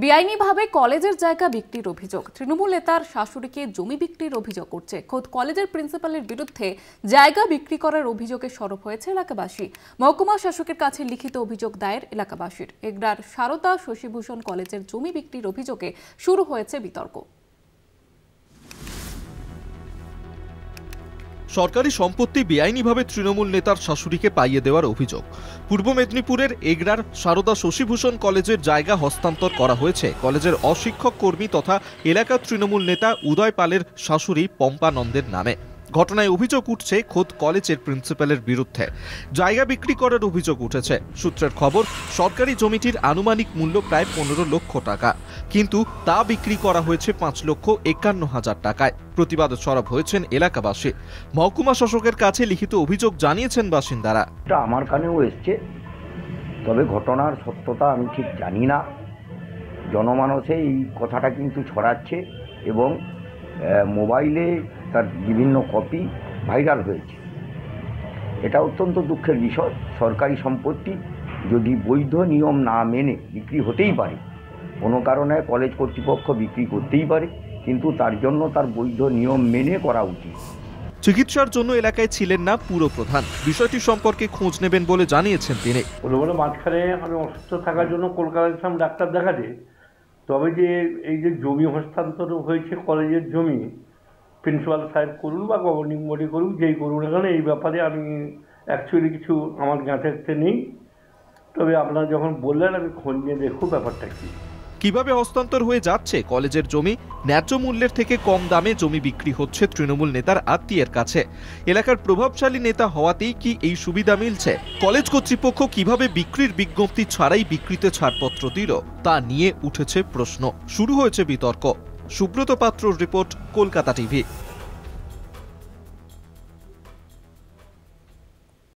বেআইনিভাবে কলেজের জায়গা বিক্রির অভিযোগ। তৃণমূল নেতার শাশুড়িকে জমি বিক্রির অভিযোগ করছে। খোদ কলেজের প্রিন্সিপালের বিরুদ্ধে জায়গা বিক্রি করার অভিযোগে সরব হয়েছে এলাকাবাসী। মহকুমা শাসকের কাছে লিখিত অভিযোগ দায়ের এলাকাবাসীর। এগরার সারদা শশীভূষণ কলেজের জমি বিক্রির অভিযোগে শুরু হয়েছে বিতর্ক। সরকারি সম্পত্তি বেআইনিভাবে তৃণমূল নেতার শাশুড়িকে পাইয়ে দেওয়ার অভিযোগ। পূর্ব মেদিনীপুরের এগরার সারদা শশীভূষণ কলেজের জায়গা হস্তান্তর করা হয়েছে কলেজের অশিক্ষক কর্মী তথা এলাকার তৃণমূল নেতা উদয় পালের শাশুড়ি পম্পা নন্দের নামে। ঘটনায় অভিযোগ উঠছে খোদ কলেজের প্রিন্সিপালের বিরুদ্ধে। জায়গা বিক্রি করার অভিযোগ উঠেছে। সূত্রের খবর, সরকারি জমিটির আনুমানিক মূল্য প্রায় 15 লক্ষ টাকা, কিন্তু তা বিক্রি করা হয়েছে 5,51,000 টাকায়। প্রতিবাদ সরব হয়েছেন এলাকাবাসী। মহকুমা শাসকের কাছে লিখিত অভিযোগ জানিয়েছেন বাসিন্দারা। আমার কানেও এসছে, তবে ঘটনার সত্যতা আমি ঠিক জানি না। জনমানসে এই কথাটা কিন্তু ছড়াচ্ছে এবং মোবাইলে তার বিভিন্ন কপি ভাইরাল হয়েছে। এটা অত্যন্ত দুঃখের বিষয়। সরকারি সম্পত্তি যদি বৈধ নিয়ম না মেনে বিক্রি হতেই পারে, কোনো কারণে কলেজ কর্তৃপক্ষ বিক্রি করতেই পারে, কিন্তু তার জন্য তার বৈধ নিয়ম মেনে করা উচিত। চিকিৎসার জন্য এলাকায় ছিলেন না পুরপ্রধান। বিষয়টি সম্পর্কে খোঁজ নেবেন বলে জানিয়েছেন তিনি। মাঝখানে আমি অসুস্থ থাকার জন্য কলকাতায় গেছিলাম ডাক্তার দেখাতে। তবে যে এই যে জমি হস্তান্তর হয়েছে কলেজের জমি, প্রিন্সিপাল সাহেব করুন বা গভর্নিং বডি করুন, যেই করুন এখানে, এই ব্যাপারে আমি অ্যাকচুয়ালি কিছু আমার জ্ঞাতে নেই। তবে আপনারা যখন বললেন, আমি খোঁজ নিয়ে দেখব ব্যাপারটা কি। কিভাবে হস্তান্তর হয়ে যাচ্ছে কলেজের জমি? ন্যায্য মূল্যের থেকে কম দামে জমি বিক্রি হচ্ছে তৃণমূল নেতার আত্মীয়ের কাছে। এলাকার প্রভাবশালী নেতা হওয়াতেই কি এই সুবিধা মিলছে? কলেজ কর্তৃপক্ষ কিভাবে বিক্রির বিজ্ঞপ্তি ছাড়াই বিক্রিতে ছাড়পত্র দিল, তা নিয়ে উঠেছে প্রশ্ন। শুরু হয়েছে বিতর্ক। সুব্রত পাত্রর রিপোর্ট, কলকাতা টিভি।